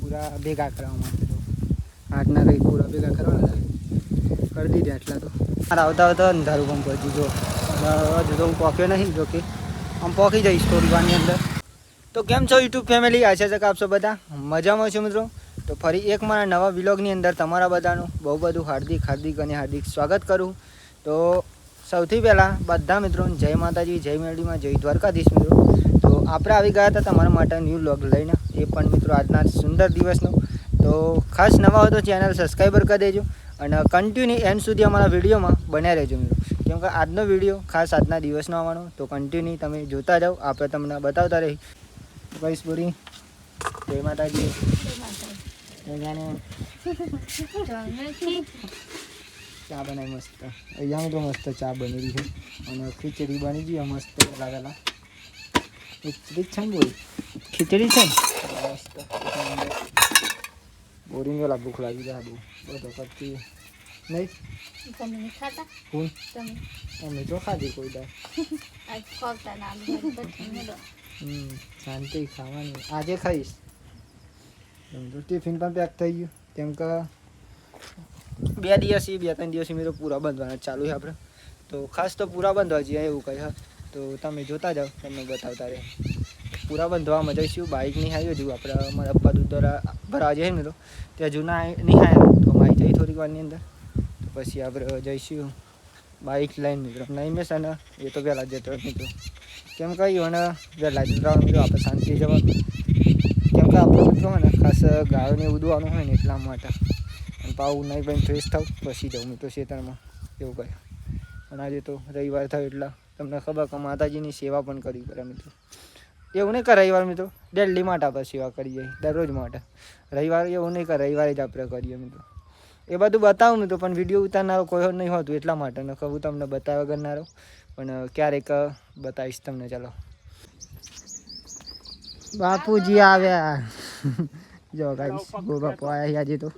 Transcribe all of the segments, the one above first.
પૂરા ભેગા કરવા માટે તો આજના કંઈક પૂરા ભેગા કરવાના કરી દીધા એટલા તો આવતા આવતા અંધારું પણ પહોંચી જો હજુ તો હું પહોંચ્યો નહીં જો કે આમ પહોંચી જઈશ થોડી વારની અંદર. તો કેમ છો યુટ્યુબ ફેમિલી, આશા છે કે આપ સૌ બધા મજામાં છો મિત્રો. તો ફરી એક મારા નવા વ્લોગની અંદર તમારા બધાનું બહુ બધું હાર્દિક સ્વાગત કરું. તો સૌથી પહેલાં બધા મિત્રોને જય માતાજી, જય મેરડીમાં, જય દ્વારકાધીશ મિત્રો. તો આપણે આવી ગયા હતા તમારા માટે ન્યૂ વ્લોગ લઈને, એ પણ મિત્રો આજના સુંદર દિવસનો. તો ખાસ નવા હોય તો ચેનલ સબસ્ક્રાઈબર કરી દેજો અને કન્ટિન્યુ એન્ડ સુધી અમારા વિડીયોમાં બન્યા રહેજો મિત્રો. કેમ કે આજનો વિડીયો ખાસ આજના દિવસનો આવવાનો, તો કન્ટિન્યુ તમે જોતા જાઓ, આપણે તમને બતાવતા રહી. ભાઈ બોરી જય માતાજી. ચા બનાવી મસ્ત, અહીંયા તો મસ્ત ચા બની રહી છે અને ખીચડી બની ગઈ મસ્ત લાગેલા. ખીચડી છે ને બોરી, ખીચડી છે ને મસ્ત. બોરિંગ વાળા ભૂખ લાગી જાય બહુ બધો કરતી નહીં. હું અમે તો ખાધી કોઈ દાળ. શાંતિ ખાવાની આજે ખાઈશ. ટિફિન પણ પેક થઈ ગયું કેમ કે 2 દિવસથી 2-3 દિવસથી મેં તો પૂરા બંધવાના ચાલુ છે આપણે. તો ખાસ તો પૂરા બંધવા જઈએ એવું કહે હા, તો તમે જોતા જાઓ, તમને બતાવતા રહે. પૂરા બંધવામાં જઈશું. બાઇક નહીં આવ્યો હજુ આપણે, અમારા પપ્પા દૂધ ભરવા જઈએ મિત્રો, ત્યાં જૂના નહીં આવ્યો તો મારી જઈ થોડીક વારની અંદર. તો પછી આપણે જઈશું બાઇક લઈને મિત્રો. નહીં મેં છે ને એ તો વહેલા જતો મિત્રો, કેમ કહ્યું અને વહેલા જતા મિત્રો આપણે શાંતિ જવાનું. કેમ કે આપણે મિત્રો હોય ને ખાસ ગાયોને એવું દોવાનું હોય ને એટલા માટે. અને પાવું નહીં ભાઈ ફ્રેશ થાવ પછી જાઉં મિત્રો ખેતરમાં એવું કહે. અને આજે તો રવિવાર થયો એટલે તમને ખબર કે માતાજીની સેવા પણ કરવી પડે મિત્રો. એવું નહીં કે રવિવાર મિત્રો ડેલી માટે આપણે સેવા કરીએ, દરરોજ માટે. રવિવાર એવું નહીં કે રવિવારે જ આપણે કરીએ મિત્રો. એ બધું બતાવું મિત્રો, પણ વિડીયો ઉતારનારો કોઈ નહીં હોતું એટલા માટે ને કહું તમને બતાવ્યા કરનારો, પણ ક્યારેક બતાવીશ તમને. ચાલો બાપુજી આવ્યા. જો ગાઈસ ગો બાપુ આવ્યા આજે તો.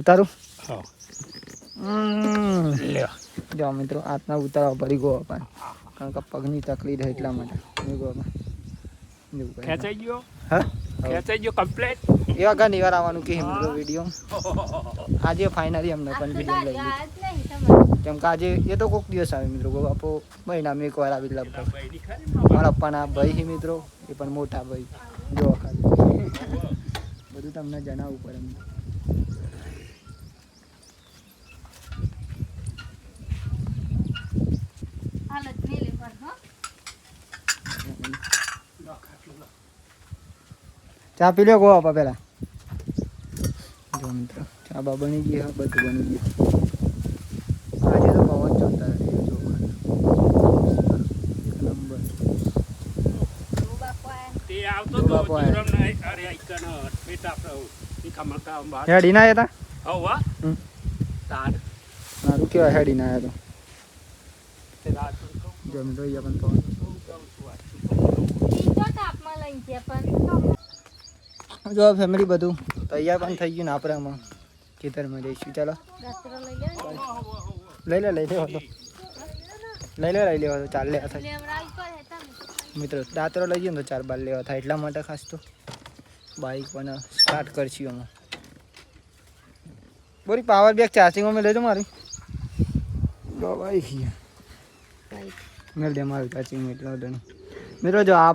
ઉતારું જો મિત્રો હાથના ઉતારવા પડી ગો બાપા, કારણ કે પગની તકલીફ એટલા માટે. ખેંચાઈ ગયો, હા ખેંચાઈ ગયો કમ્પ્લીટ. એવા ઘણી વાર આવવાનું કે મિત્રો વિડીયો. આજે ફાઇનલી અમને પણ વિડીયો લઈ ગયો, કેમ કે આજે એ તો કોઈક દિવસ આવે મિત્રો. બાપો મહિનામાં એક વાર આવી લગભગ. મારા પપ્પાના ભાઈ મિત્રો, એ પણ મોટા ભાઈ. જો ખાલી બધું તમને જણાવવું પડે. ચા પી લો ગો આપા પેલા. જો મિત્રો ચા બા બની ગઈ, બધું બની ગયું. આજે તો પવન ચાલતા રહે જો નંબર. તે આવતો તો જીવરામ ના અરે આઈકન બેટા આપણો ઈ ખમકા બાર હેડી ના હતા. હો વા તાર મારું કેવા હેડી ના આવ્યો તે રાત જો મિત્રો અહીંયા પણ પવન. જો ફેમિલી બધું તૈયાર પણ થઈ ગયું ને આપણે આમાં ખેતરમાં જઈશું. ચાલો લઈ લેવો તો 4 લેવા થાય મિત્રો. દાંતરો લઈ જઈએ તો 4-12 લેવા થાય એટલા માટે ખાસ તો બાઇક પણ સ્ટાર્ટ કરશું આમાં. બોરી પાવર બેગ ચાર્જિંગમાં મેં લેજો મારી. ભાઈ મેળ દે મારું ચાર્જિંગ એટલા બધા મિત્રો. જો આ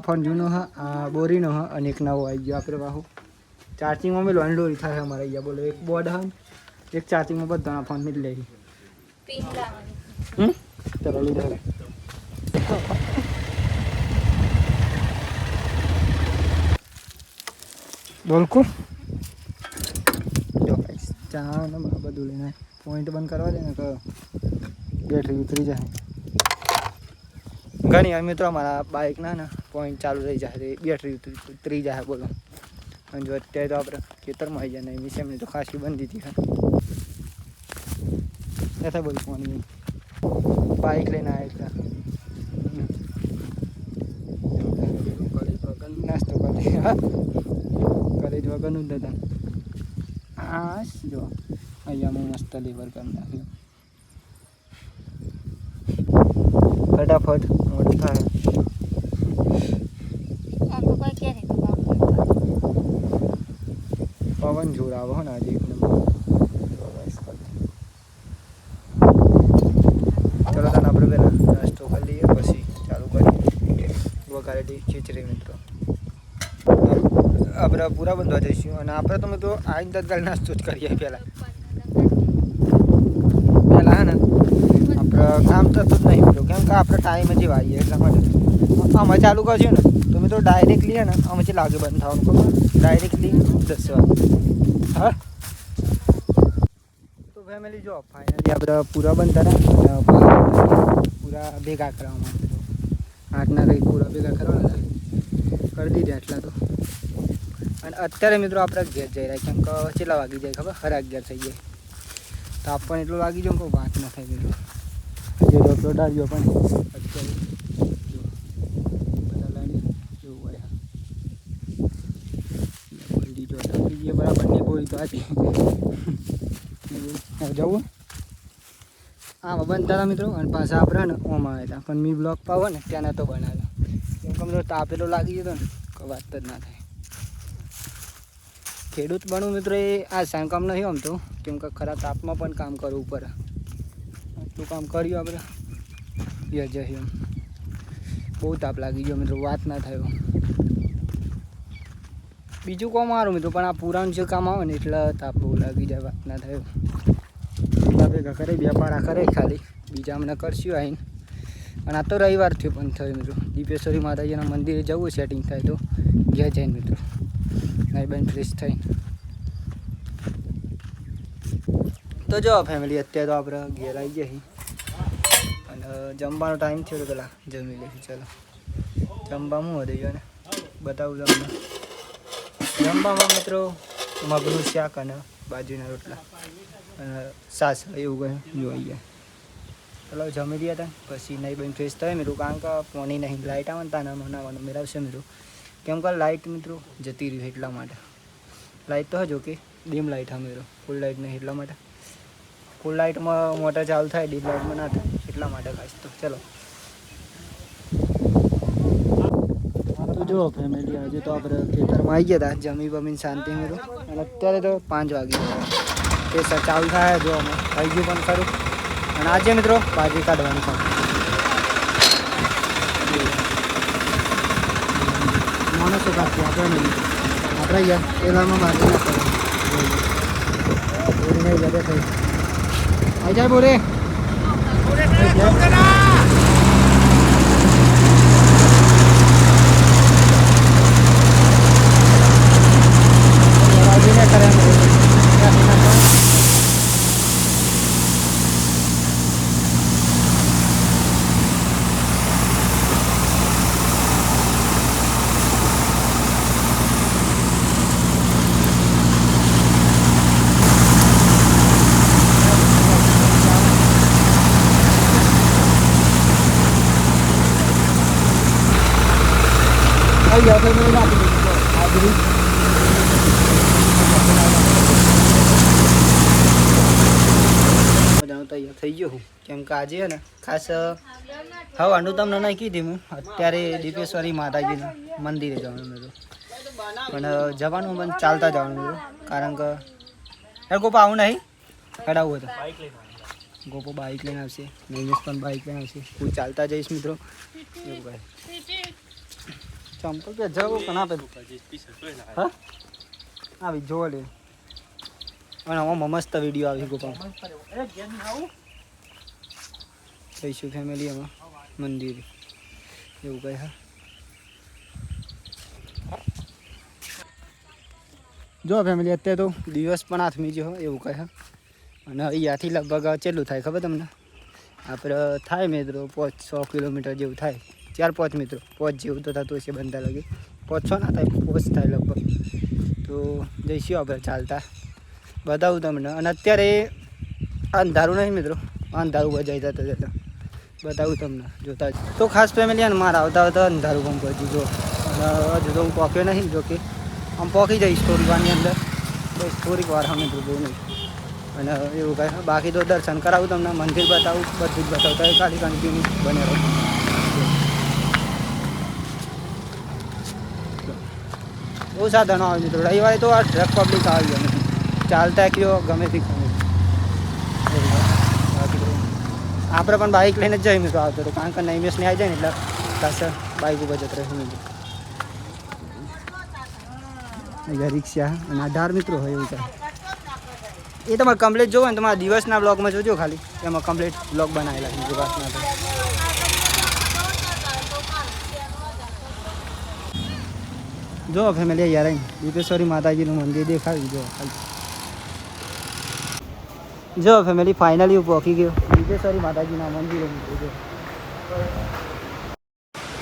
ફોન જૂનો હા, આ બોરીનો હા, અને એક નવો આવી ગયો આપણે બાહુ. ચાર્જિંગમાં મેં લોન્ડોરી થાય અમારે અહીંયા. બોલો એક બોર્ડ હા, એક ચાર્જિંગમાં બધા ફોન મેં લઈ ચલો લીધો. બોલકું જો ચા ને બધું લઈને પોઈન્ટ બંધ કરવા દે ને તો બેટરી ઉતરી જાય. ઘણી વાર મિત્રો અમારા બાઇકના ને પોઈન્ટ ચાલુ થઈ જાય, બેટરી ઉતરી જાય બોલો. અને જો અત્યારે તો આપણે ખેતરમાં આવી જાય ને એની એમની તો ખાસી બંધી હતી. થાય બોલ ફોન બાઇક લઈને આવ્યા એટલે નાસ્તો કરી. હા કરે જ વગરનું જ હતા. હા જો અહીંયા મેં મસ્ત લેબર કરી નાખ્યું. ફટાફટ મોડું થાય. પવન જોર આવે હો ને આજે એક નંબર. ચલો તને આપણે પહેલાં નાસ્તો કરી લઈએ પછી ચાલુ કરીએ વઘારેલી ખીચડી મિત્રો. આપણે પૂરા બંધવા જઈશું અને આપણે તો મિત્રો આવીને તત્કાલ નાસ્તો જ કરીએ પહેલાં હે ને આપણે કામ થતું જ નહીં મિત્રો કેમ કે આપણે ટાઈમ જ વાળીએ એટલા માટે આમાં ચાલુ કરશું ને તો મિત્રો ડાયરેક્ટલી હે ને આમાંથી લાગે બંધ થવાનું ખબર ડાયરેક્ટલી 10 વાગે હા. તો ફેમિલી જો ફાઇનલી આપણે પૂરા બંધ કર્યા પૂરા ભેગા કરવા માટે આટના કંઈક પૂરા ભેગા કરવાના કરી દીધા એટલા તો. અને અત્યારે મિત્રો આપણે ઘેર જઈ રહ્યા કેમ કે કેટલા વાગી જાય ખબર 11:30 થઈ જાય તો આપણને એટલું લાગી જાય કોઈ વાત ના થાય મિત્રો. જે ડોક્ટર ડાળ્યો પણ અત્યારે જો બધા લાડી જેવું હોય ગોળી જો આપણી બરાબરની ગોળી તો હતી જવું આમાં બનતા મિત્રો અને પાછા આપણે ને ઓમાં આવ્યા હતા પણ મી બ્લોક પાવો ને ત્યાં નહોતો બનાવ્યો કેમ કે મિત્રો તાપેલો લાગી જતો ને કોઈ વાત જ ના થાય. ખેડૂત બનવું મિત્રો એ આ સારું કામ નહીં આમ તો કેમ કે ખરા તાપમાં પણ કામ કરવું પડે. આટલું કામ કર્યું આપણે જશે એમ બહુ તાપ લાગી ગયો મિત્રો વાત ના થયો. બીજું કામ મારું મિત્રો પણ આ પુરાણ જે કામ આવે ને એટલે તાપ બહુ લાગી જાય વાત ના થયો. એટલા ભેગા કરે વ્યાપારા કરે ખાલી બીજા અમને કરશું આવીને. અને આ તો રવિવાર થયો પણ થયો મિત્રો દીપેશ્વરી માતાજીના મંદિરે જવું સેટિંગ થાય તો ઘેર જઈને મિત્રો નહીં બેન ફ્રેશ થઈ. તો જો ફેમિલી અત્યારે તો આપણે ઘેર આવી ગયા અને જમવાનો ટાઈમ થયો તો પેલા જમી લઈશું. ચાલો જમવામાં હું વધી ગયો ને બતાવું તમને. જમવામાં મિત્રો મગનું શાક અને બાજરીના રોટલા અને સાસ એવું કહ્યું જોઈ ગયા. ચાલો જમી રહ્યા હતા પછી નહીં બેન ફ્રેશ થાય મિત્રો કારણ કે પાણી નહીં લાઇટ આવે ને તાના મનાવાનું મેળવશે મિત્રો કેમ કે લાઇટ મિત્રો જતી રહી એટલા માટે. લાઇટ તો હજો કે ડીમ લાઇટ હા મિત્રો ફૂલ લાઇટ નહીં એટલા માટે. ફૂલ લાઇટમાં મોટર ચાલુ થાય ડીમ લાઇટમાં ના થાય એટલા માટે ખાસ. તો ચલો તો જો ફેમિલી આજે તો આપણે ખેતરમાં આવી ગયા હતા જમી બમીને શાંતિ મિત્રો અને અત્યારે તો 5 વાગી ગયા તે ચાલુ થાય જો અમે થઈ ગયું પણ ખરું. અને આજે મિત્રો બાજરી કાઢવાની છે માણસો કાઢતી આપણે નહીં આપણે યાર પેલામાં બાજરી ના કરવાની જગ્યા થઈ આવી જાય બોરે ગયા તો મેં નાખી દીધું હાજરી બધાનું તૈયાર થઈ ગયો હું કેમ કે આજે છે ને ખાસ હવાનું તમને નહીં કીધી હું અત્યારે દીપેશ્વરી માતાજીના મંદિરે જવાનું હતું પણ જવાનું પણ ચાલતા જવાનું હતું કારણ કે યાર ગોપા આવું નહીં કઢાવવું હતું ગોપો બાઇક લઈને આવશે નિમેશ પણ બાઇક લઈને આવશે હું ચાલતા જઈશ મિત્રો એવું કહે ચંપલ કે જવું પણ આપે હા આવી જોવા લે અને આમાં મસ્ત વિડીયો આવી ગયો જઈશું ફેમિલી એમાં મંદિર એવું કહે હા. જો ફેમિલી અત્યારે તો દિવસ પણ હાથમી ગયો એવું કહે અને અહીંયાથી લગભગ કેટલું થાય ખબર તમને આપણે થાય મિત્રો 500 કિલોમીટર જેવું થાય 4-5 મિત્રો 5 જેવું તો થતું હશે બનતા લગે 500 ના થાય 5 થાય લગભગ. તો જઈશું આપણે ચાલતા બતાવું તમને અને અત્યારે અંધારું નહીં મિત્રો અંધારું બજાઈ જતા જતા બતાવું તમને જોતા જ. તો ખાસ ફેમિલી અને મારા આવતા આવતા અંધારું પણ પહોંચ્યું જો હજુ તો હું પોક્યો નહીં જો કે આમ પોકી જઈશ થોડી વારની અંદર બસ થોડીક વાર અમે તો બહુ નહીં અને એવું કહે બાકી તો દર્શન કરાવું તમને મંદિર બતાવું બધું જ બતાવતા ખાલી કન્ટિન્યુ બને રહો. બહુ સાધનો આવે મિત્રો. રવિવારે તો આ ટ્રક પબ્લિક આવી ગયો નથી, ચાલતા કયો ગમે તે ગમે. આપણે પણ બાઇક લઈને જ જઈએ મિત્રો આવતો હતો, કારણ કે નૈમેશને આવી જાય ને એટલે ખાસ બાઇક ઉપર જતો રહે મિત્રો. અહીંયા રિક્ષા અને 18 મિત્રો હોય એવું થાય. એ તમારે કમ્પ્લીટ જોવો ને તમારા દિવસના બ્લોગમાં જોજો, ખાલી એમાં કમ્પ્લીટ બ્લોગ બનાવેલા છે ગુજરાતના. તો જો ફેમિલી યાર દીપેશ્વરી માતાજીનું મંદિર દેખાડી જો ખાલી. જો ફેમિલી ફાઇનલી હું પહોંચી ગયો દીપેશ્વરી માતાજીના મંદિરે મિત્રો. જો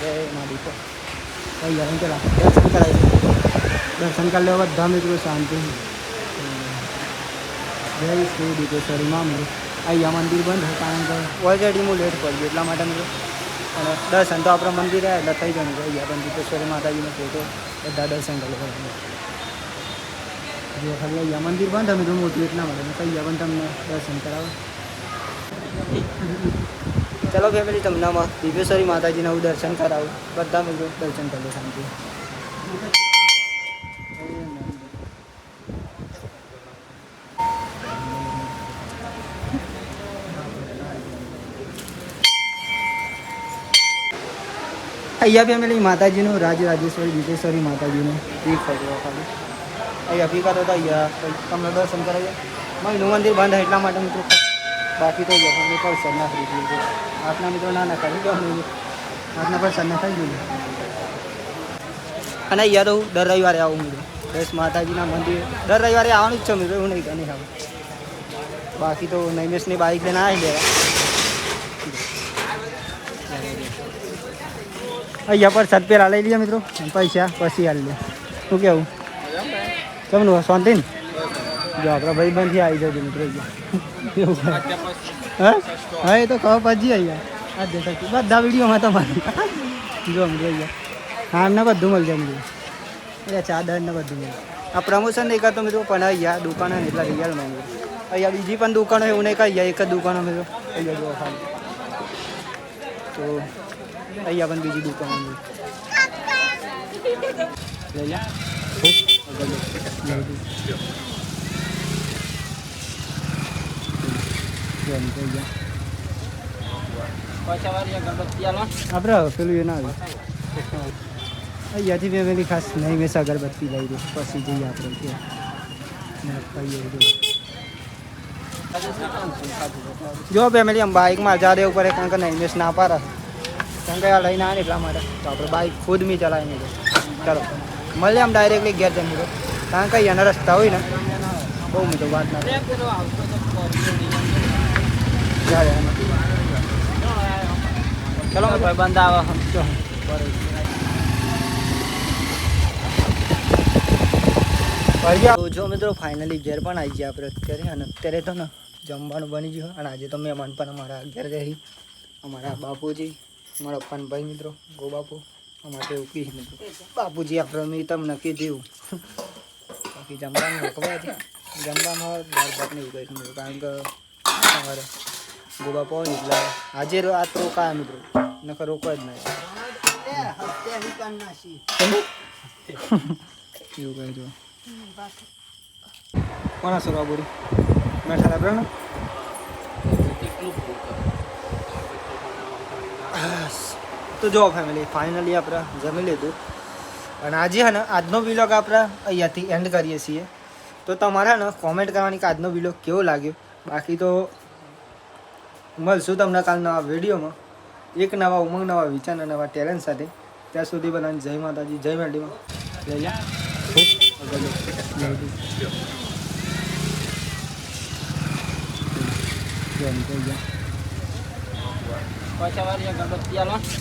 જય મા દીપો યાર ચલા દર્શન કરાવી. દર્શન કરી લેવા બધા મિત્રો શાંતિ. જય શ્રી દીપેશ્વરી માં મિત્રો. અહીંયા મંદિર બંધ છે કારણ કે ઓલરેડી હું લેટ પડી ગયો એટલા માટે મિત્રો. અને દર્શન તો આપણા મંદિરે એટલે થઈ જવાનું છે. અહીંયા પણ દીપેશ્વરી માતાજીનો ફોટો બધા દર્શન કરી લેવા. જો ખાલી અહીંયા મંદિર બંધ અમે તો મોટું એટલા માટે અહીંયા પણ તમને દર્શન કરાવો. ચલો ફેમિલી તમને દીપેશ્વરી માતાજીના હું દર્શન કરાવું. બધા મિત્રો દર્શન કરી લો શાંતિ. અહીંયા ફેમિલી માતાજીનું રાજરાજેશ્વરી દીપેશ્વરી માતાજીનું એક ફોટો ખાલી અહીંયા ફીકા તો અહીંયા તમને દર્શન કરાવીએ. મહીનું મંદિર બંધ એટલા માટે મિત્રો. બાકી તો અહીંયા ફેમિલી પ્રસાદ ના ખરીદી છે. આપના મિત્રો ના કરી દો આપના પ્રસાદ ના ખાઈ જોઈએ. અને અહીંયા તો દર રવિવારે આવું મિત્રો. બસ માતાજીના મંદિર દર રવિવારે આવવાનું જ છે મિત્રો, એવું નહીં નહીં આવું. બાકી તો નૈમેશની બાઇક લઈને આવી લેવા. અહીંયા પર છત પેલા લઈ લઈએ મિત્રો, પૈસા પછી હાલ લે. શું કેવું કેમનું શાંતિ ને? જો આપણા ભાઈ બંધ આવી જજો મિત્રો. એવું હા હા એ તો ખબર પછી અહીંયા આ દેખાય બધા વિડીયોમાં તમારી જો મિત્રો અહીંયા હા ને બધું મળી જાય મિત્રો. એટલે ચાદર ને બધું મળે. આ પ્રમોશન નહીં કરતો મિત્રો, પણ અહીંયા દુકાનો એટલા રિયલમાં મિત્રો. અહીંયા બીજી પણ દુકાનો એવું નહીં કહી એક જ દુકાનો મિત્રો. અહીંયા જો ખાલી તો અહીંયા પણ બીજી દુકાનો લઈ લે. આપણે પેલું એ ના આવે અહીંયાથી ફેમિલી ખાસ નહીં મેં અગરબત્તી લઈ દઉં પછી જઈએ આપણે ત્યાં. જો ફેમિલી આમ બાઇકમાં હજાર એવું પડે કારણ કે નહીં મેં ના પાડે કારણ કે આ લઈને આવે ને એટલા માટે. તો આપણે બાઇક ખુદ મી ચલાવીને તો ચાલો મળીએ આમ ડાયરેક્ટલી ઘેર જઈને તો, કારણ કે અહીંયાના રસ્તા હોય ને બહુ મોટો વાત ના ચલો ભાઈ બંધ આવે જો મિત્રો ફાઇનલી ઘેર પણ આવી ગયા આપણે અત્યારે. અને અત્યારે તો ને જમવાનું બની ગયું. અને આજે તો મહેમાન પણ અમારા ઘેર રહી. અમારા બાપુજી, અમારા ફનભાઈ મિત્રો ગો બાપુ અમારે એવું કીધું મિત્રો. બાપુજી આપણે મેં તમને કીધું બાકી જમવાનું ખબર હતી. જમવામાં દાળ ભાત નહીં કહ્યું મિત્રો, કારણ કે અમારે ગો બાપુ હોય ને એટલે આજે આ તો રોકાયા મિત્રો, નકર રોકવા જ નહીં એવું કહી દો. કોના સરવા બોરી બેઠા લાગે ને તો જો ફેમિલી ફાઇનલી આપણે જમી લીધું. અને આજે હે ને આજનો વિલોગ આપણે અહીંયાથી એન્ડ કરીએ છીએ. તો તમારે ને કોમેન્ટ કરવાની કે આજનો વિલોગ કેવો લાગ્યો. બાકી તો મળશું તમને કાલ નવા વિડીયોમાં એક નવા ઉમંગ, નવા વિચાર અને નવા ટેલેન્ટ સાથે. ત્યાં સુધી બધાને જય માતાજી, જય મેરડીમાં. જય લે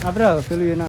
આપણે પેલું એના